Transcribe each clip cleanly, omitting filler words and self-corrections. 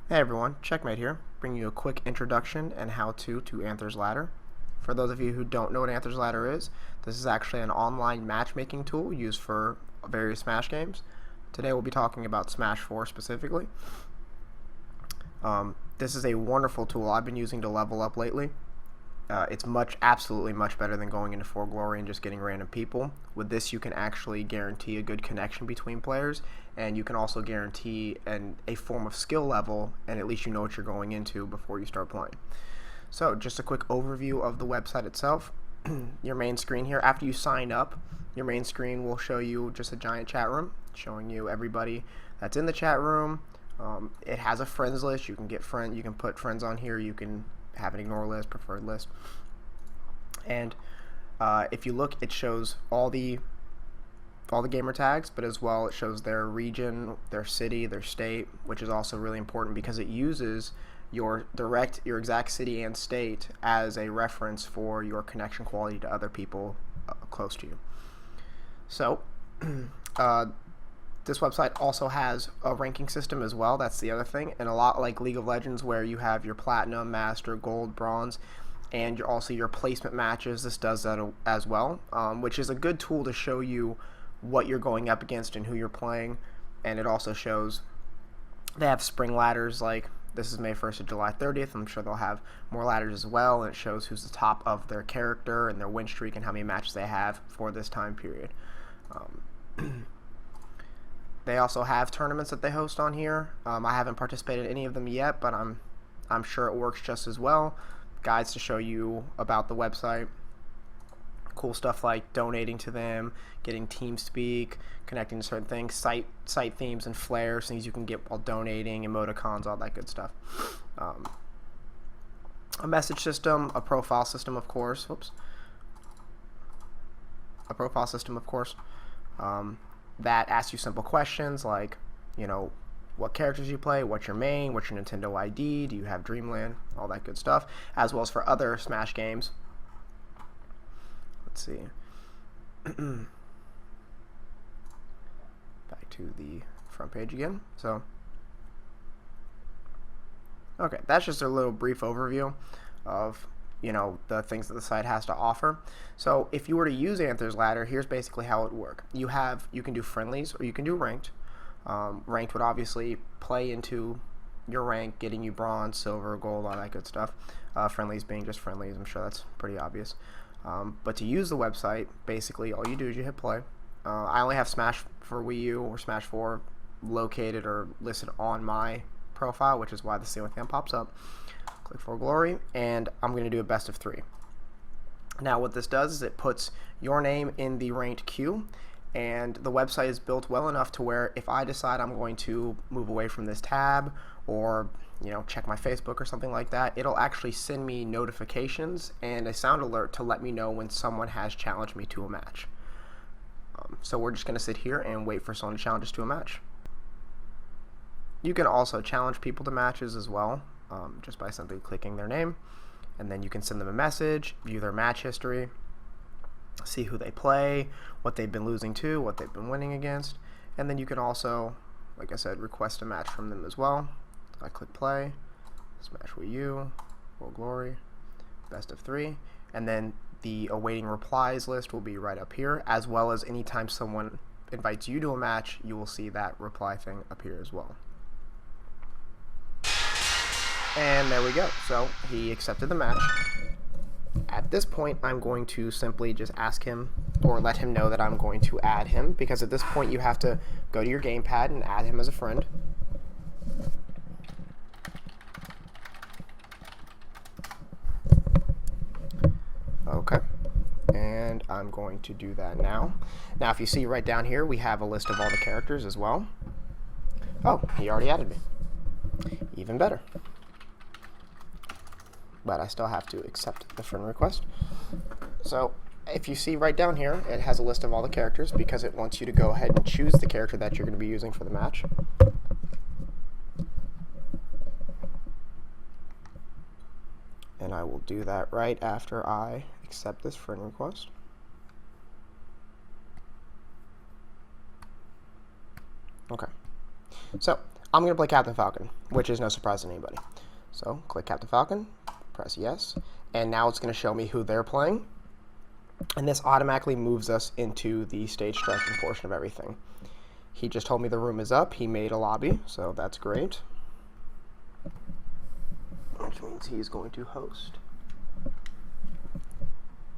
Hey everyone, Checkmate here, bringing you a quick introduction and how-to to Anther's Ladder. For those of you who don't know what Anther's Ladder is, this is actually an online matchmaking tool used for various Smash games. Today we'll be talking about Smash 4 specifically. This is a wonderful tool I've been using to level up lately. It's absolutely much better than going into 4 Glory and just getting random people. With this, you can actually guarantee a good connection between players, and you can also guarantee a form of skill level, and at least you know what you're going into before you start playing. So, just a quick overview of the website itself. Your main screen here, after you sign up, your main screen will show you just a giant chat room, showing you everybody that's in the chat room. It has a friends list. You can put friends on here. You can have an ignore list, preferred list, and if you look, it shows all the gamer tags, but as well it shows their region, their city, their state, which is also really important because it uses your exact city and state as a reference for your connection quality to other people close to you. So this website also has a ranking system as well. That's the other thing. And a lot like League of Legends, where you have your platinum, master, gold, bronze, and also your placement matches. This does that as well, which is a good tool to show you what you're going up against and who you're playing. And it also shows they have spring ladders, like this is May 1st to July 30th. I'm sure they'll have more ladders as well, and it shows who's the top of their character and their win streak and how many matches they have for this time period. They also have tournaments that they host on here. I haven't participated in any of them yet, but I'm sure it works just as well. Guides to show you about the website. Cool stuff like donating to them, getting TeamSpeak, connecting to certain things, site themes and flares, things you can get while donating, emoticons, all that good stuff. A message system, a profile system, of course. That asks you simple questions like, what characters you play, what's your main, what's your Nintendo ID, do you have Dreamland, all that good stuff, as well as for other Smash games. Let's see. Back to the front page again. So, okay, that's just a little brief overview of the things that the site has to offer. So if you were to use Anther's Ladder, here's basically how it would work. You can do friendlies or you can do ranked. Ranked would obviously play into your rank, getting you bronze, silver, gold, all that good stuff. Friendlies being just friendlies. I'm sure that's pretty obvious. But to use the website, basically all you do is you hit play. I only have Smash for Wii U or Smash 4 located or listed on my profile, which is why the ceiling fan pops up. Click for Glory, and I'm going to do a best of 3. Now what this does is it puts your name in the ranked queue, and the website is built well enough to where if I decide I'm going to move away from this tab or check my Facebook or something like that, it'll actually send me notifications and a sound alert to let me know when someone has challenged me to a match. So we're just going to sit here and wait for someone to challenge us to a match. You can also challenge people to matches as well. Just by simply clicking their name, and then you can send them a message, view their match history, see who they play, what they've been losing to, what they've been winning against, and then you can also, like I said, request a match from them as well. I click play, Smash Wii U, World Glory, best of 3, and then the awaiting replies list will be right up here, as well as anytime someone invites you to a match, you will see that reply thing appear as well. And there we go. So he accepted the match. At this point, I'm going to simply just ask him or let him know that I'm going to add him, because at this point you have to go to your gamepad and add him as a friend. Okay. And I'm going to do that now. Now, if you see right down here, we have a list of all the characters as well. Oh, he already added me. Even better. But I still have to accept the friend request. So if you see right down here, it has a list of all the characters because it wants you to go ahead and choose the character that you're going to be using for the match. And I will do that right after I accept this friend request. Okay. So I'm going to play Captain Falcon, which is no surprise to anybody. So click Captain Falcon, press yes, and now it's going to show me who they're playing. And this automatically moves us into the stage striking portion of everything. He just told me the room is up. He made a lobby, so that's great. Which means he's going to host.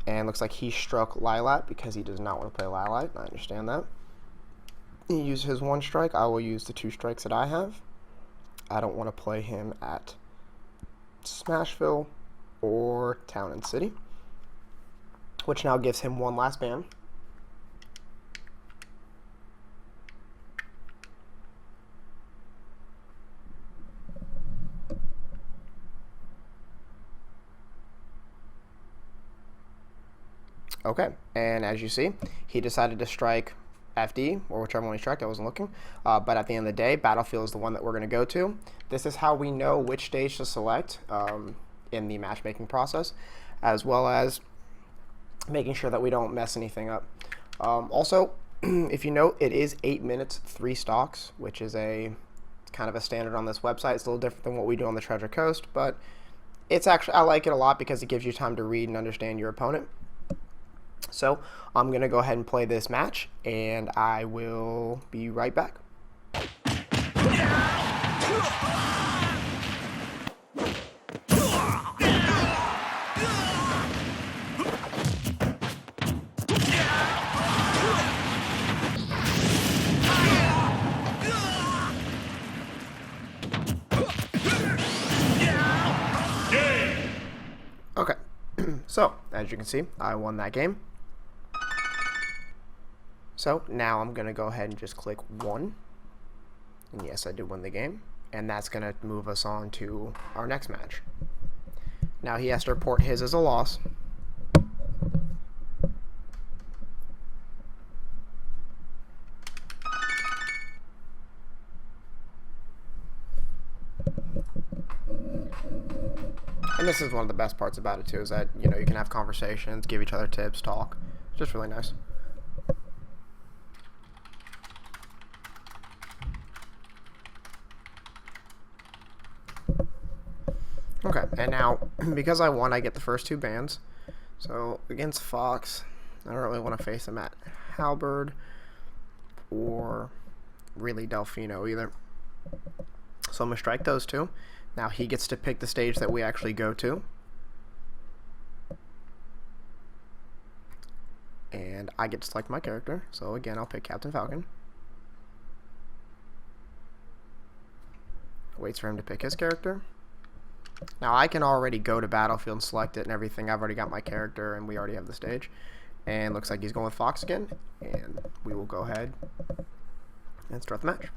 And looks like he struck Lilat because he does not want to play Lilat. I understand that. He used his 1 strike. I will use the 2 strikes that I have. I don't want to play him at Smashville or Town and City, which now gives him 1 last ban. Okay, and as you see, he decided to strike FD, or whichever one he struck, I wasn't looking. But at the end of the day, Battlefield is the one that we're going to go to. This is how we know which stage to select in the matchmaking process, as well as making sure that we don't mess anything up. Also, if you note, it is 8 minutes, 3 stocks, which is a kind of a standard on this website. It's a little different than what we do on the Treasure Coast, but it's actually, I like it a lot because it gives you time to read and understand your opponent. So I'm going to go ahead and play this match, and I will be right back. Okay, so as you can see, I won that game. So now I'm going to go ahead and just click 1. And yes, I did win the game. And that's going to move us on to our next match. Now he has to report his as a loss. And this is one of the best parts about it too, is that, you know, you can have conversations, give each other tips, talk. It's just really nice. Okay, and now, because I won, I get the first 2 bans. So, against Fox, I don't really want to face him at Halberd or really Delfino either. So I'm going to strike those 2. Now he gets to pick the stage that we actually go to. And I get to select my character. So again, I'll pick Captain Falcon. Waits for him to pick his character. Now I can already go to Battlefield and select it and everything. I've already got my character and we already have the stage. And looks like he's going with Fox again. And we will go ahead and start the match.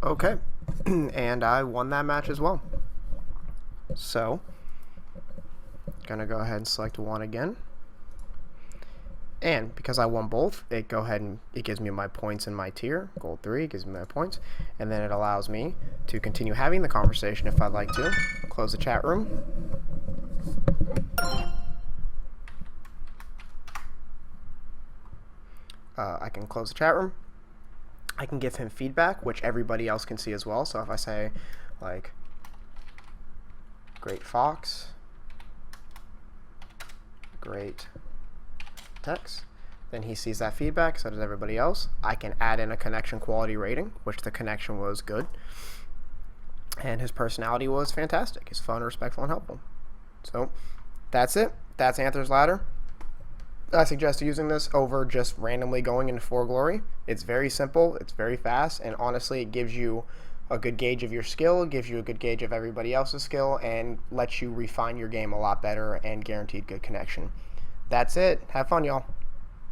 Okay, and I won that match as well. So, gonna go ahead and select 1 again. And because I won both, it gives me my points in my tier. Gold 3 gives me my points, and then it allows me to continue having the conversation if I'd like to. Close the chat room. I can close the chat room. I can give him feedback, which everybody else can see as well. So if I say, like, great Fox, great Tex, then he sees that feedback, so does everybody else. I can add in a connection quality rating, which the connection was good. And his personality was fantastic. He's fun, respectful, and helpful. So that's it. That's Anther's Ladder. I suggest using this over just randomly going into For Glory. It's very simple, it's very fast, and honestly it gives you a good gauge of your skill, gives you a good gauge of everybody else's skill, and lets you refine your game a lot better and guaranteed good connection. That's it. Have fun, y'all.